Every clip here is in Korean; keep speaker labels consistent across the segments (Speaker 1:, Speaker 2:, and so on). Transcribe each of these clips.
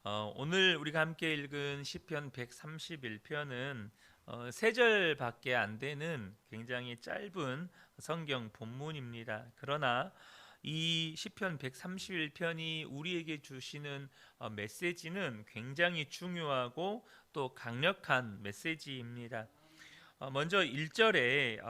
Speaker 1: 오늘 우리가 함께 읽은 시편 131편은 세 절밖에 안 되는 굉장히 짧은 성경 본문입니다. 그러나 이 시편 131편이 우리에게 주시는 메시지는 굉장히 중요하고 또 강력한 메시지입니다. 먼저 1절에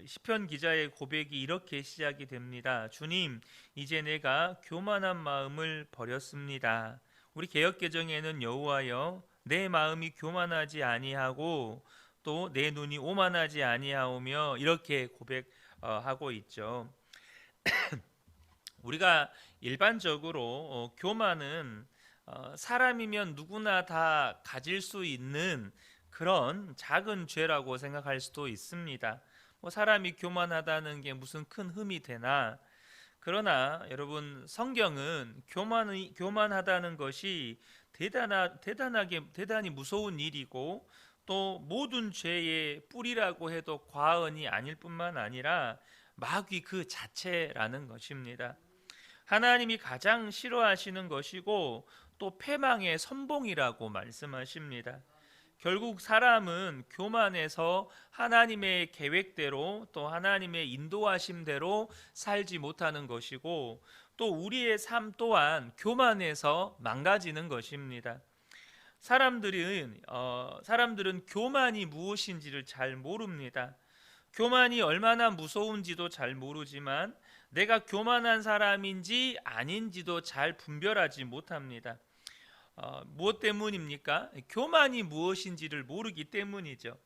Speaker 1: 시편 기자의 고백이 이렇게 시작이 됩니다. 주님, 이제 내가 교만한 마음을 버렸습니다. 우리 개역 개정에는 여호와여 내 마음이 교만하지 아니하고 또 내 눈이 오만하지 아니하오며 이렇게 고백하고 있죠. 우리가 일반적으로 교만은 사람이면 누구나 다 가질 수 있는 그런 작은 죄라고 생각할 수도 있습니다. 사람이 교만하다는 게 무슨 큰 흠이 되나? 그러나 여러분, 성경은 교만하다는 것이 대단히 무서운 일이고 또 모든 죄의 뿌리라고 해도 과언이 아닐 뿐만 아니라 마귀 그 자체라는 것입니다. 하나님이 가장 싫어하시는 것이고 또 패망의 선봉이라고 말씀하십니다. 결국 사람은 교만해서 하나님의 계획대로 또 하나님의 인도하심대로 살지 못하는 것이고 또 우리의 삶 또한 교만해서 망가지는 것입니다. 사람들은 교만이 무엇인지를 잘 모릅니다. 교만이 얼마나 무서운지도 잘 모르지만 내가 교만한 사람인지 아닌지도 잘 분별하지 못합니다. 무엇 때문입니까? 교만이 무엇인지를 모르기 때문이죠.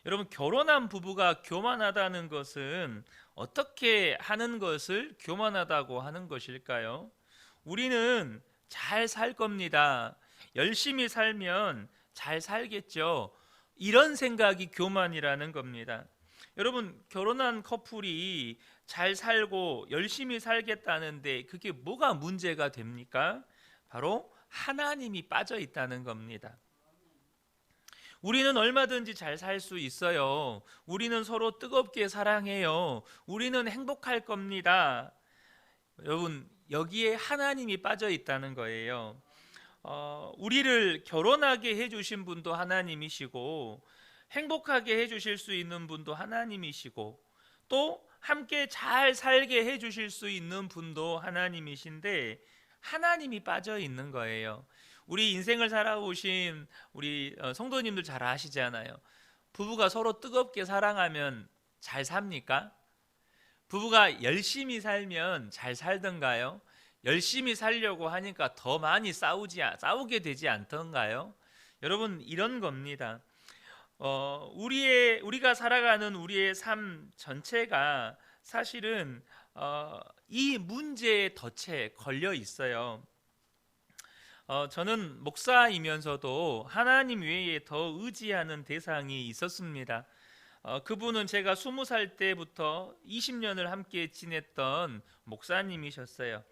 Speaker 1: 여러분, 결혼한 부부가 교만하다는 것은 어떻게 하는 것을 교만하다고 하는 것일까요? 우리는 잘 살 겁니다. 열심히 살면 잘 살겠죠. 이런 생각이 교만이라는 겁니다. 여러분, 결혼한 커플이 잘 살고 열심히 살겠다는데 그게 뭐가 문제가 됩니까? 바로 하나님이 빠져 있다는 겁니다. 우리는 얼마든지 잘 살 수 있어요. 우리는 서로 뜨겁게 사랑해요. 우리는 행복할 겁니다. 여러분, 여기에 하나님이 빠져 있다는 거예요. 우리를 결혼하게 해주신 분도 하나님이시고 행복하게 해주실 수 있는 분도 하나님이시고 또 함께 잘 살게 해주실 수 있는 분도 하나님이신데 하나님이 빠져 있는 거예요. 우리 인생을 살아오신 우리 성도님들 잘 아시잖아요. 부부가 서로 뜨겁게 사랑하면 잘 삽니까? 부부가 열심히 살면 잘 살던가요? 열심히 살려고 하니까 더 많이 싸우게 되지 않던가요? 여러분, 이런 겁니다. 우리가 살아가는 우리의 삶 전체가 사실은 이 문제의 덫에 걸려 있어요. 저는 목사이면서도 하나님 외에 더 의지하는 대상이 있었습니다. 그분은 제가 20살 때부터 20년을 함께 지냈던 목사님이셨어요.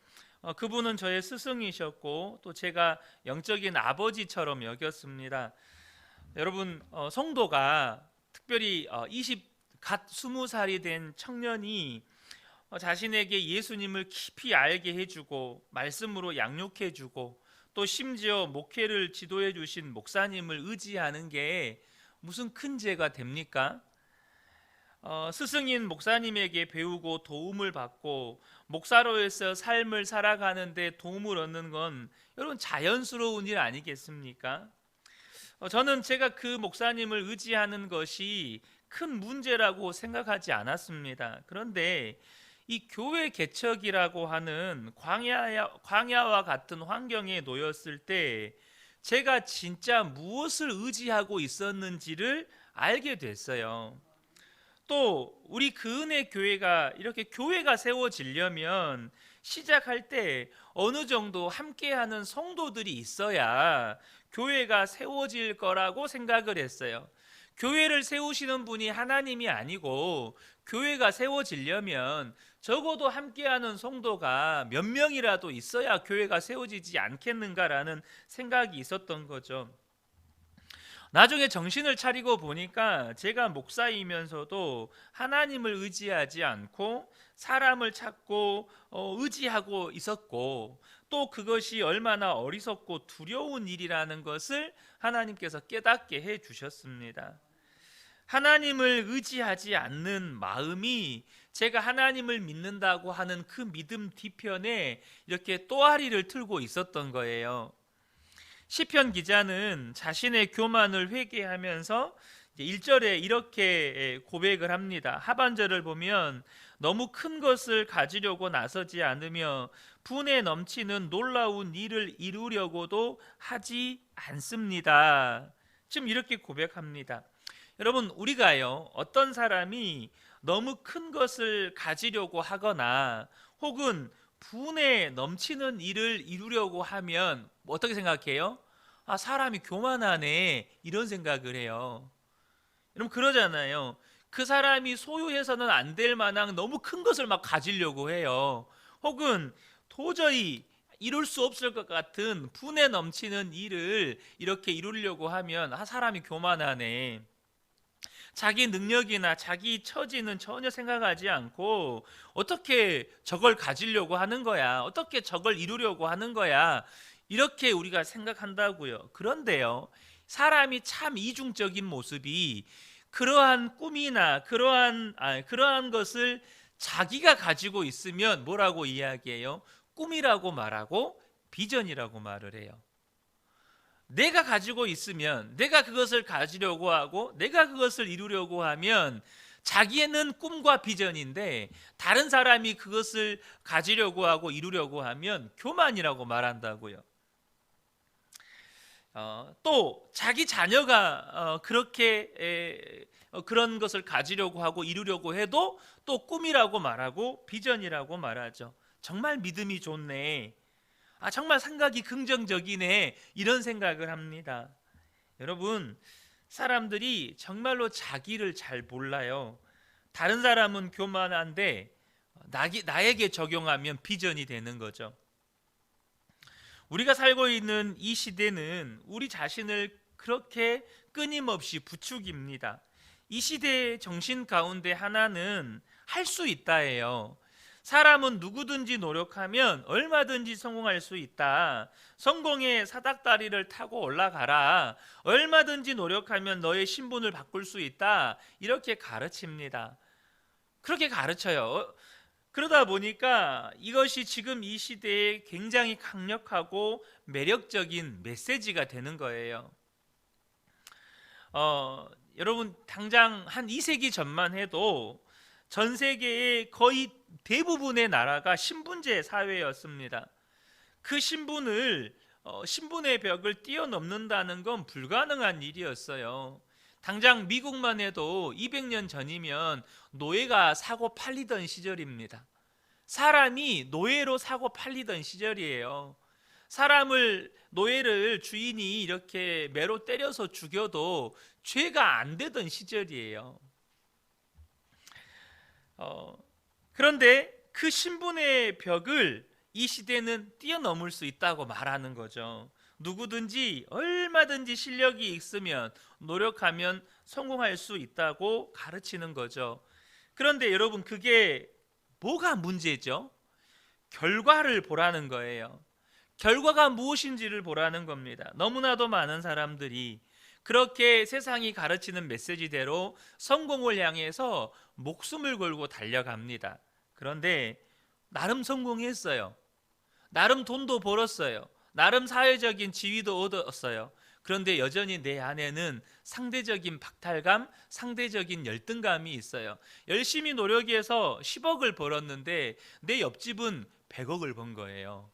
Speaker 1: 그분은 저의 스승이셨고 또 제가 영적인 아버지처럼 여겼습니다. 여러분, 성도가 특별히 갓 20살이 된 청년이 자신에게 예수님을 깊이 알게 해주고 말씀으로 양육해주고 또 심지어 목회를 지도해 주신 목사님을 의지하는 게 무슨 큰 죄가 됩니까? 스승인 목사님에게 배우고 도움을 받고 목사로서 삶을 살아가는데 도움을 얻는 건 여러분 자연스러운 일 아니겠습니까? 저는 제가 그 목사님을 의지하는 것이 큰 문제라고 생각하지 않았습니다. 그런데 이 교회 개척이라고 하는 광야와 같은 환경에 놓였을 때 제가 진짜 무엇을 의지하고 있었는지를 알게 됐어요. 또 우리 그은혜 교회가 이렇게 교회가 세워지려면 시작할 때 어느 정도 함께하는 성도들이 있어야 교회가 세워질 거라고 생각을 했어요. 교회를 세우시는 분이 하나님이 아니고 교회가 세워지려면 적어도 함께하는 성도가 몇 명이라도 있어야 교회가 세워지지 않겠는가라는 생각이 있었던 거죠. 나중에 정신을 차리고 보니까 제가 목사이면서도 하나님을 의지하지 않고 사람을 찾고 의지하고 있었고 또 그것이 얼마나 어리석고 두려운 일이라는 것을 하나님께서 깨닫게 해 주셨습니다. 하나님을 의지하지 않는 마음이 제가 하나님을 믿는다고 하는 그 믿음 뒤편에 이렇게 또아리를 틀고 있었던 거예요. 시편 기자는 자신의 교만을 회개하면서 1절에 이렇게 고백을 합니다. 하반절을 보면 너무 큰 것을 가지려고 나서지 않으며 분에 넘치는 놀라운 일을 이루려고도 하지 않습니다. 지금 이렇게 고백합니다. 여러분, 우리가요, 어떤 사람이 너무 큰 것을 가지려고 하거나 혹은 분에 넘치는 일을 이루려고 하면 어떻게 생각해요? 아, 사람이 교만하네, 이런 생각을 해요. 여러분, 그러잖아요. 그 사람이 소유해서는 안 될 만한 너무 큰 것을 막 가지려고 해요. 혹은 도저히 이룰 수 없을 것 같은 분에 넘치는 일을 이렇게 이루려고 하면 아, 사람이 교만하네. 자기 능력이나 자기 처지는 전혀 생각하지 않고 어떻게 저걸 가지려고 하는 거야, 어떻게 저걸 이루려고 하는 거야, 이렇게 우리가 생각한다고요. 그런데요, 사람이 참 이중적인 모습이 그러한 꿈이나 그러한 것을 자기가 가지고 있으면 뭐라고 이야기해요? 꿈이라고 말하고 비전이라고 말을 해요. 내가 가지고 있으면, 내가 그것을 가지려고 하고 내가 그것을 이루려고 하면 자기는 꿈과 비전인데 다른 사람이 그것을 가지려고 하고 이루려고 하면 교만이라고 말한다고요. 또 자기 자녀가 그렇게 그런 것을 가지려고 하고 이루려고 해도 또 꿈이라고 말하고 비전이라고 말하죠. 정말 믿음이 좋네, 아, 정말 생각이 긍정적이네, 이런 생각을 합니다. 여러분, 사람들이 정말로 자기를 잘 몰라요. 다른 사람은 교만한데 나에게 적용하면 비전이 되는 거죠. 우리가 살고 있는 이 시대는 우리 자신을 그렇게 끊임없이 부추깁니다. 이 시대의 정신 가운데 하나는 할 수 있다예요. 사람은 누구든지 노력하면 얼마든지 성공할 수 있다. 성공의 사닥다리를 타고 올라가라. 얼마든지 노력하면 너의 신분을 바꿀 수 있다. 이렇게 가르칩니다. 그렇게 가르쳐요. 그러다 보니까 이것이 지금 이 시대에 굉장히 강력하고 매력적인 메시지가 되는 거예요. 여러분, 당장 한 2세기 전만 해도 전 세계의 거의 대부분의 나라가 신분제 사회였습니다. 그 신분의 벽을 뛰어넘는다는 건 불가능한 일이었어요. 당장 미국만 해도 200년 전이면 노예가 사고 팔리던 시절입니다. 사람이 노예로 사고 팔리던 시절이에요. 노예를 주인이 이렇게 매로 때려서 죽여도 죄가 안 되던 시절이에요. 그런데 그 신분의 벽을 이 시대는 뛰어넘을 수 있다고 말하는 거죠. 누구든지 얼마든지 실력이 있으면 노력하면 성공할 수 있다고 가르치는 거죠. 그런데 여러분, 그게 뭐가 문제죠? 결과를 보라는 거예요. 결과가 무엇인지를 보라는 겁니다. 너무나도 많은 사람들이 그렇게 세상이 가르치는 메시지대로 성공을 향해서 목숨을 걸고 달려갑니다. 그런데 나름 성공했어요. 나름 돈도 벌었어요. 나름 사회적인 지위도 얻었어요. 그런데 여전히 내 안에는 상대적인 박탈감, 상대적인 열등감이 있어요. 열심히 노력해서 10억을 벌었는데 내 옆집은 100억을 번 거예요.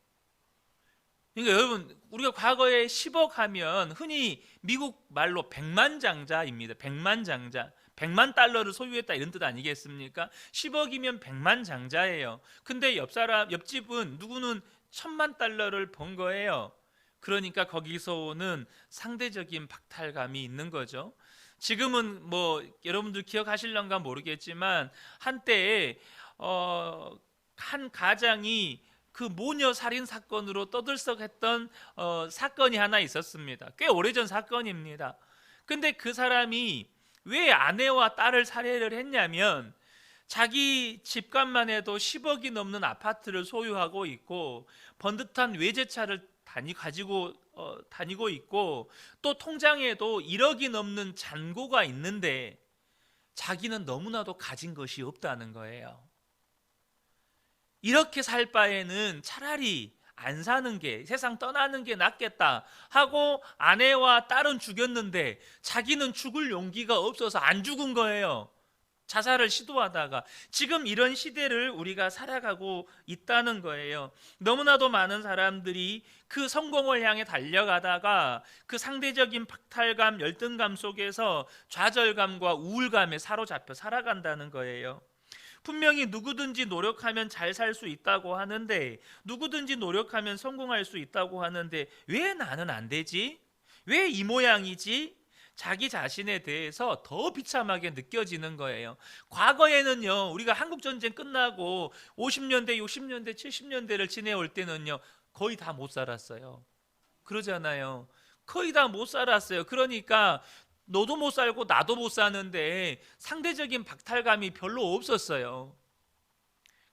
Speaker 1: 그러니까 여러분, 우리가 과거에 10억 하면 흔히 미국 말로 백만장자입니다. 백만장자. 100만 달러를 소유했다, 이런 뜻 아니겠습니까? 10억이면 100만 장자예요. 근데 옆집은 누구는 1000만 달러를 번 거예요. 그러니까 거기서 오는 상대적인 박탈감이 있는 거죠. 지금은 뭐 여러분들 기억하실런가 모르겠지만 한때에 한 가장이 그 모녀 살인 사건으로 떠들썩했던 사건이 하나 있었습니다. 꽤 오래전 사건입니다. 근데 그 사람이 왜 아내와 딸을 살해를 했냐면 자기 집값만 해도 10억이 넘는 아파트를 소유하고 있고 번듯한 외제차를 가지고 다니고 있고 또 통장에도 1억이 넘는 잔고가 있는데 자기는 너무나도 가진 것이 없다는 거예요. 이렇게 살 바에는 차라리 안 사는 게, 세상 떠나는 게 낫겠다 하고 아내와 딸은 죽였는데 자기는 죽을 용기가 없어서 안 죽은 거예요. 자살을 시도하다가. 지금 이런 시대를 우리가 살아가고 있다는 거예요. 너무나도 많은 사람들이 그 성공을 향해 달려가다가 그 상대적인 박탈감, 열등감 속에서 좌절감과 우울감에 사로잡혀 살아간다는 거예요. 분명히 누구든지 노력하면 잘 살 수 있다고 하는데, 누구든지 노력하면 성공할 수 있다고 하는데 왜 나는 안 되지? 왜 이 모양이지? 자기 자신에 대해서 더 비참하게 느껴지는 거예요. 과거에는요, 우리가 한국전쟁 끝나고 50년대, 60년대, 70년대를 지내올 때는요, 거의 다 못 살았어요. 그러잖아요. 거의 다 못 살았어요. 그러니까 너도 못 살고 나도 못 사는데 상대적인 박탈감이 별로 없었어요.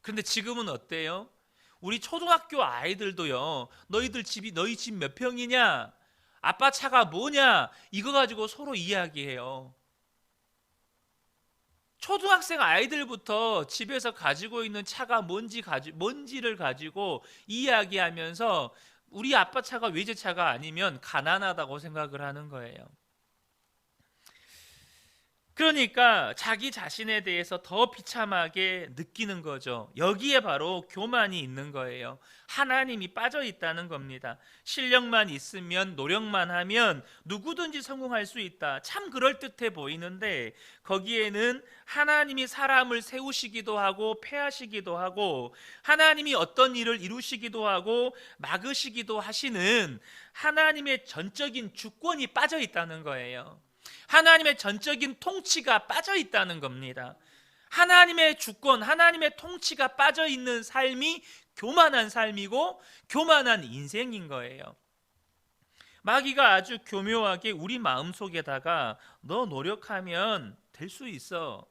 Speaker 1: 그런데 지금은 어때요? 우리 초등학교 아이들도요, 너희 집 몇 평이냐? 아빠 차가 뭐냐? 이거 가지고 서로 이야기해요. 초등학생 아이들부터 집에서 가지고 있는 차가 뭔지를 가지고 이야기하면서 우리 아빠 차가 외제차가 아니면 가난하다고 생각을 하는 거예요. 그러니까 자기 자신에 대해서 더 비참하게 느끼는 거죠. 여기에 바로 교만이 있는 거예요. 하나님이 빠져 있다는 겁니다. 실력만 있으면, 노력만 하면 누구든지 성공할 수 있다. 참 그럴듯해 보이는데 거기에는 하나님이 사람을 세우시기도 하고 폐하시기도 하고 하나님이 어떤 일을 이루시기도 하고 막으시기도 하시는 하나님의 전적인 주권이 빠져 있다는 거예요. 하나님의 전적인 통치가 빠져 있다는 겁니다. 하나님의 주권, 하나님의 통치가 빠져 있는 삶이 교만한 삶이고 교만한 인생인 거예요. 마귀가 아주 교묘하게 우리 마음속에다가 너 노력하면 될 수 있어.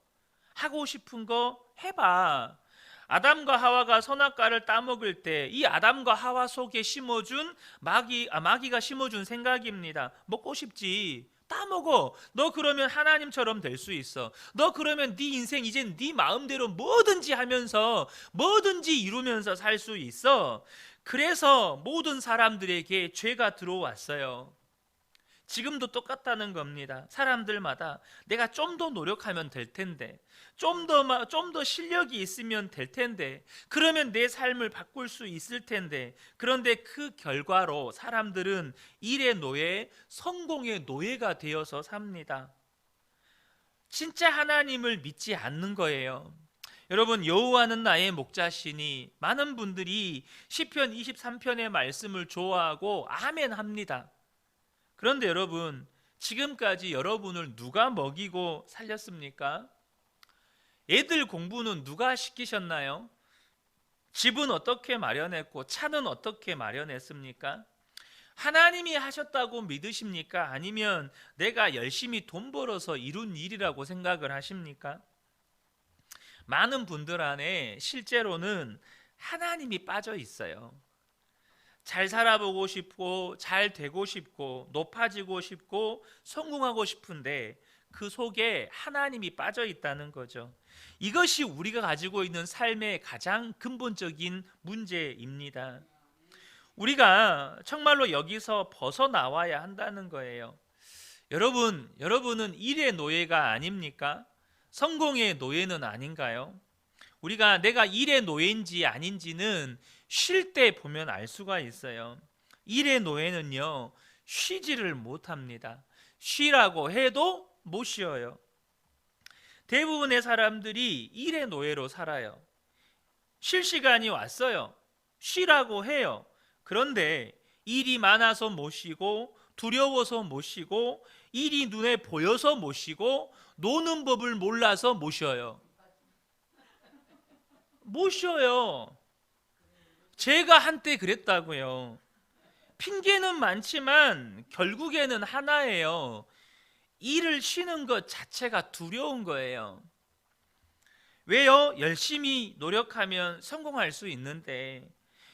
Speaker 1: 하고 싶은 거 해봐. 아담과 하와가 선악과를 따먹을 때 이 아담과 하와 속에 심어준 마귀가 심어준 생각입니다. 먹고 싶지. 따먹어. 너 그러면 하나님처럼 될 수 있어. 너 그러면 네 인생 이젠 네 마음대로 뭐든지 하면서 뭐든지 이루면서 살 수 있어. 그래서 모든 사람들에게 죄가 들어왔어요. 지금도 똑같다는 겁니다. 사람들마다 내가 좀 더 노력하면 될 텐데, 좀 더 실력이 있으면 될 텐데, 그러면 내 삶을 바꿀 수 있을 텐데, 그런데 그 결과로 사람들은 일의 노예, 성공의 노예가 되어서 삽니다. 진짜 하나님을 믿지 않는 거예요. 여러분, 여호와는 나의 목자시니 많은 분들이 시편 23편의 말씀을 좋아하고 아멘 합니다. 그런데 여러분, 지금까지 여러분을 누가 먹이고 살렸습니까? 애들 공부는 누가 시키셨나요? 집은 어떻게 마련했고 차는 어떻게 마련했습니까? 하나님이 하셨다고 믿으십니까? 아니면 내가 열심히 돈 벌어서 이룬 일이라고 생각을 하십니까? 많은 분들 안에 실제로는 하나님이 빠져 있어요. 잘 살아보고 싶고 잘 되고 싶고 높아지고 싶고 성공하고 싶은데 그 속에 하나님이 빠져 있다는 거죠. 이것이 우리가 가지고 있는 삶의 가장 근본적인 문제입니다. 우리가 정말로 여기서 벗어나와야 한다는 거예요. 여러분은 일의 노예가 아닙니까? 성공의 노예는 아닌가요? 우리가 내가 일의 노예인지 아닌지는 쉴 때 보면 알 수가 있어요. 일의 노예는요, 쉬지를 못합니다. 쉬라고 해도 못 쉬어요. 대부분의 사람들이 일의 노예로 살아요. 쉴 시간이 왔어요. 쉬라고 해요. 그런데 일이 많아서 못 쉬고 두려워서 못 쉬고 일이 눈에 보여서 못 쉬고 노는 법을 몰라서 못 쉬어요. 못 쉬어요. 제가 한때 그랬다고요. 핑계는 많지만 결국에는 하나예요. 일을 쉬는 것 자체가 두려운 거예요. 왜요? 열심히 노력하면 성공할 수 있는데,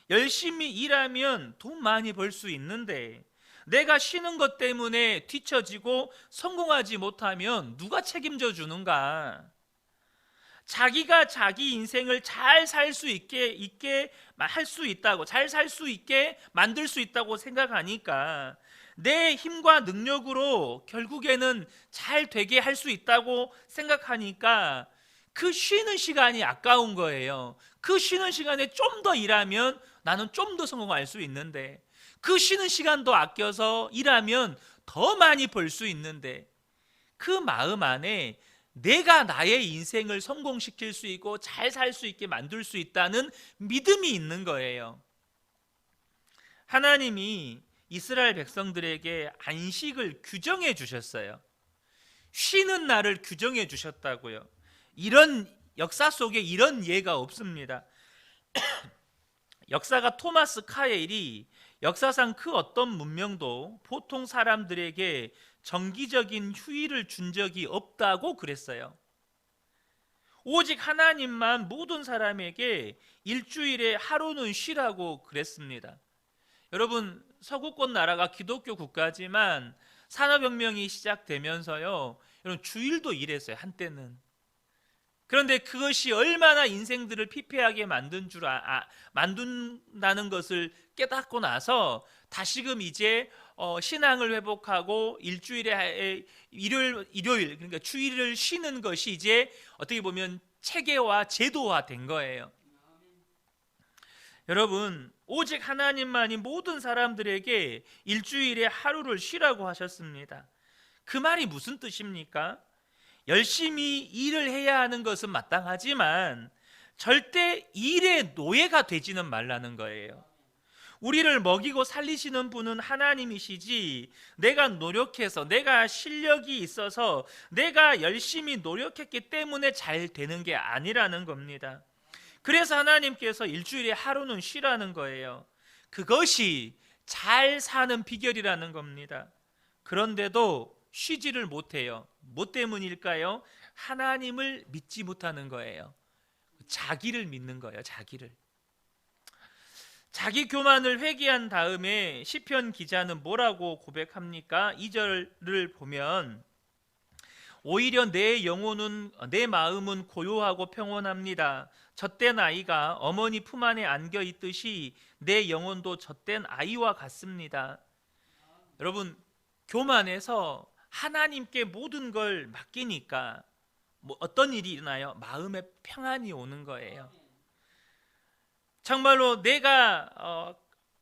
Speaker 1: 열심히 일하면 돈 많이 벌 수 있는데, 내가 쉬는 것 때문에 뒤처지고 성공하지 못하면 누가 책임져 주는가? 자기가 자기 인생을 잘 살 수 있게 할 수 있다고, 잘 살 수 있게 만들 수 있다고 생각하니까 내 힘과 능력으로 결국에는 잘 되게 할 수 있다고 생각하니까 그 쉬는 시간이 아까운 거예요. 그 쉬는 시간에 좀 더 일하면 나는 좀 더 성공할 수 있는데, 그 쉬는 시간도 아껴서 일하면 더 많이 벌 수 있는데, 그 마음 안에 내가 나의 인생을 성공시킬 수 있고 잘 살 수 있게 만들 수 있다는 믿음이 있는 거예요. 하나님이 이스라엘 백성들에게 안식을 규정해 주셨어요. 쉬는 날을 규정해 주셨다고요. 이런 역사 속에 이런 예가 없습니다. 역사가 토마스 카헬이 역사상 그 어떤 문명도 보통 사람들에게 정기적인 휴일을 준 적이 없다고 그랬어요. 오직 하나님만 모든 사람에게 일주일에 하루는 쉬라고 그랬습니다. 여러분, 서구권 나라가 기독교 국가지만 산업혁명이 시작되면서요, 여러분 주일도 일했어요, 한때는. 그런데 그것이 얼마나 인생들을 피폐하게 만든다는 것을 깨닫고 나서 다시금 이제 신앙을 회복하고 일주일에 일요일 그러니까 주일을 쉬는 것이 이제 어떻게 보면 체계화 제도화 된 거예요. 여러분, 오직 하나님만이 모든 사람들에게 일주일에 하루를 쉬라고 하셨습니다. 그 말이 무슨 뜻입니까? 열심히 일을 해야 하는 것은 마땅하지만 절대 일의 노예가 되지는 말라는 거예요. 우리를 먹이고 살리시는 분은 하나님이시지, 내가 노력해서, 내가 실력이 있어서, 내가 열심히 노력했기 때문에 잘 되는 게 아니라는 겁니다. 그래서 하나님께서 일주일에 하루는 쉬라는 거예요. 그것이 잘 사는 비결이라는 겁니다. 그런데도 쉬지를 못해요. 뭐 때문일까요? 하나님을 믿지 못하는 거예요. 자기를 믿는 거예요. 자기 교만을 회개한 다음에 시편 기자는 뭐라고 고백합니까? 2절을 보면 오히려 내 마음은 고요하고 평온합니다. 젖된 아이가 어머니 품 안에 안겨 있듯이 내 영혼도 젖된 아이와 같습니다. 여러분, 교만해서 하나님께 모든 걸 맡기니까 어떤 일이 일어나요? 마음에 평안이 오는 거예요. 정말로 내가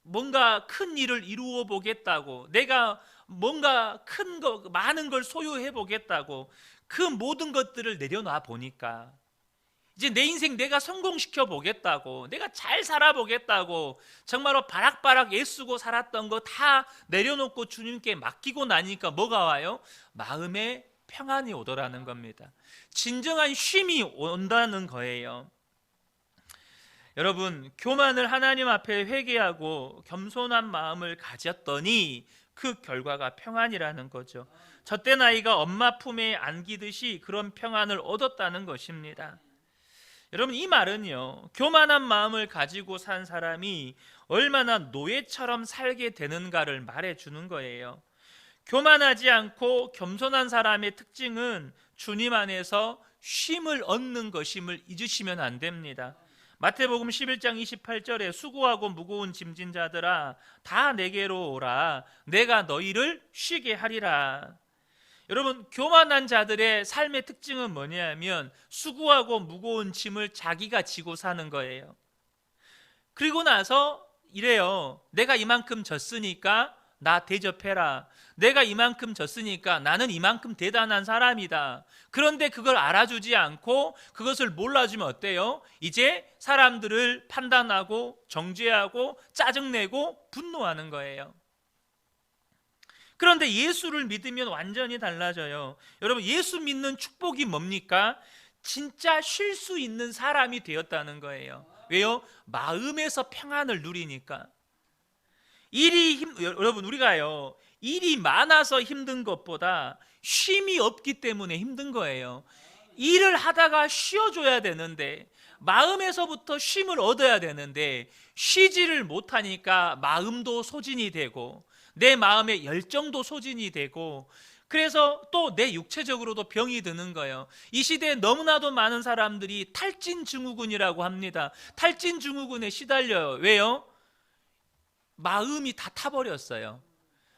Speaker 1: 뭔가 큰 일을 이루어 보겠다고, 내가 뭔가 많은 걸 소유해 보겠다고 그 모든 것들을 내려놔 보니까 이제 내 인생 내가 성공시켜 보겠다고, 내가 잘 살아 보겠다고 정말로 바락바락 애쓰고 살았던 거 다 내려놓고 주님께 맡기고 나니까 뭐가 와요? 마음에 평안이 오더라는 겁니다. 진정한 쉼이 온다는 거예요. 여러분, 교만을 하나님 앞에 회개하고 겸손한 마음을 가졌더니 그 결과가 평안이라는 거죠. 젖된 아이가 엄마 품에 안기듯이 그런 평안을 얻었다는 것입니다. 여러분, 이 말은요, 교만한 마음을 가지고 산 사람이 얼마나 노예처럼 살게 되는가를 말해주는 거예요. 교만하지 않고 겸손한 사람의 특징은 주님 안에서 쉼을 얻는 것임을 잊으시면 안 됩니다. 마태복음 11장 28절에 수고하고 무거운 짐진 자들아 다 내게로 오라, 내가 너희를 쉬게 하리라. 여러분, 교만한 자들의 삶의 특징은 뭐냐면 수고하고 무거운 짐을 자기가 지고 사는 거예요. 그리고 나서 이래요. 내가 이만큼 졌으니까 나 대접해라. 내가 이만큼 졌으니까 나는 이만큼 대단한 사람이다. 그런데 그걸 알아주지 않고 그것을 몰라주면 어때요? 이제 사람들을 판단하고 정죄하고 짜증내고 분노하는 거예요. 그런데 예수를 믿으면 완전히 달라져요. 여러분, 예수 믿는 축복이 뭡니까? 진짜 쉴 수 있는 사람이 되었다는 거예요. 왜요? 마음에서 평안을 누리니까. 여러분, 우리가요, 일이 많아서 힘든 것보다 쉼이 없기 때문에 힘든 거예요. 일을 하다가 쉬어줘야 되는데, 마음에서부터 쉼을 얻어야 되는데 쉬지를 못하니까 마음도 소진이 되고 내 마음의 열정도 소진이 되고, 그래서 또 내 육체적으로도 병이 드는 거예요. 이 시대에 너무나도 많은 사람들이 탈진 증후군이라고 합니다. 탈진 증후군에 시달려요. 왜요? 마음이 다 타버렸어요.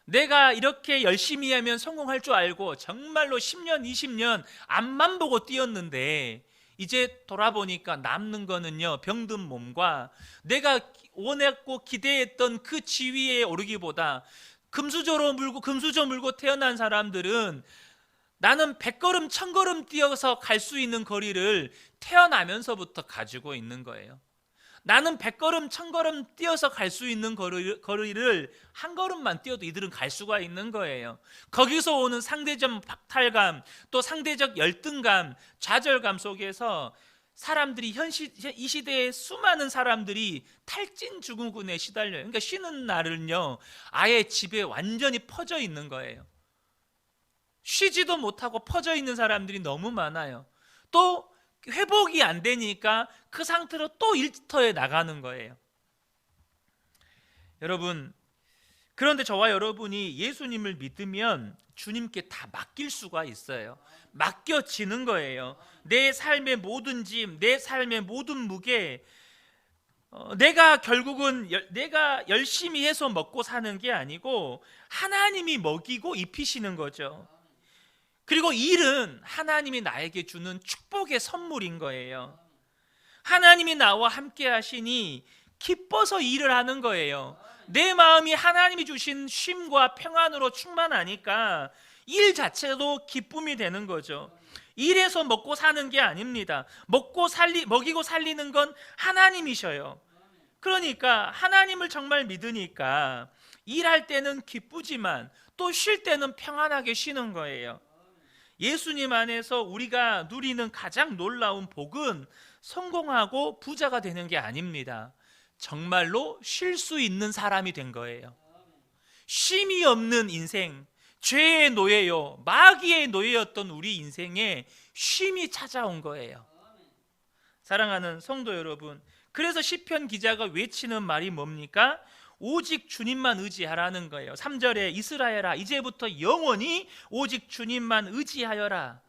Speaker 1: 내가 이렇게 열심히 하면 성공할 줄 알고 정말로 10년, 20년 앞만 보고 뛰었는데 이제 돌아보니까 남는 거는요, 병든 몸과 내가 원했고 기대했던 그 지위에 오르기보다 금수저 물고 태어난 사람들은 나는 100걸음, 1000걸음 뛰어서 갈 수 있는 거리를 태어나면서부터 가지고 있는 거예요. 나는 100걸음, 1000걸음 뛰어서 갈 수 있는 거리를 한 걸음만 뛰어도 이들은 갈 수가 있는 거예요. 거기서 오는 상대적 박탈감, 또 상대적 열등감, 좌절감 속에서 사람들이 이 시대에 수많은 사람들이 탈진 증후군에 시달려요. 그러니까 쉬는 날은요, 아예 집에 완전히 퍼져 있는 거예요. 쉬지도 못하고 퍼져 있는 사람들이 너무 많아요. 또 회복이 안 되니까 그 상태로 또 일터에 나가는 거예요. 여러분, 그런데 저와 여러분이 예수님을 믿으면 주님께 다 맡길 수가 있어요. 맡겨지는 거예요. 내 삶의 모든 짐, 내 삶의 모든 무게, 내가 결국은 내가 열심히 해서 먹고 사는 게 아니고 하나님이 먹이고 입히시는 거죠. 그리고 일은 하나님이 나에게 주는 축복의 선물인 거예요. 하나님이 나와 함께 하시니 기뻐서 일을 하는 거예요. 내 마음이 하나님이 주신 쉼과 평안으로 충만하니까 일 자체도 기쁨이 되는 거죠. 일해서 먹고 사는 게 아닙니다. 먹이고 살리는 건 하나님이셔요. 그러니까 하나님을 정말 믿으니까 일할 때는 기쁘지만 또 쉴 때는 평안하게 쉬는 거예요. 예수님 안에서 우리가 누리는 가장 놀라운 복은 성공하고 부자가 되는 게 아닙니다. 정말로 쉴 수 있는 사람이 된 거예요. 쉼이 없는 인생, 죄의 노예요, 마귀의 노예였던 우리 인생에 쉼이 찾아온 거예요. 사랑하는 성도 여러분, 그래서 시편 기자가 외치는 말이 뭡니까? 오직 주님만 의지하라는 거예요. 3절에 이스라엘아, 이제부터 영원히 오직 주님만 의지하여라.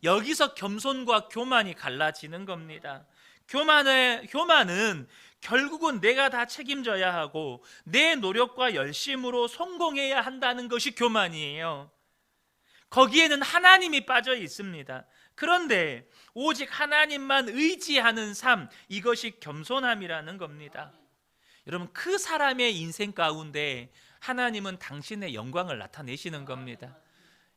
Speaker 1: 여기서 겸손과 교만이 갈라지는 겁니다. 교만은 결국은 내가 다 책임져야 하고 내 노력과 열심으로 성공해야 한다는 것이 교만이에요. 거기에는 하나님이 빠져 있습니다. 그런데 오직 하나님만 의지하는 삶, 이것이 겸손함이라는 겁니다. 여러분, 그 사람의 인생 가운데 하나님은 당신의 영광을 나타내시는 겁니다.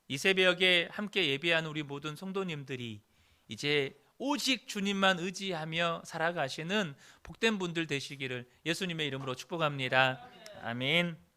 Speaker 1: 이 새벽에 함께 예배한 우리 모든 성도님들이 이제 오직 주님만 의지하며 살아가시는 복된 분들 되시기를 예수님의 이름으로 축복합니다. 아멘.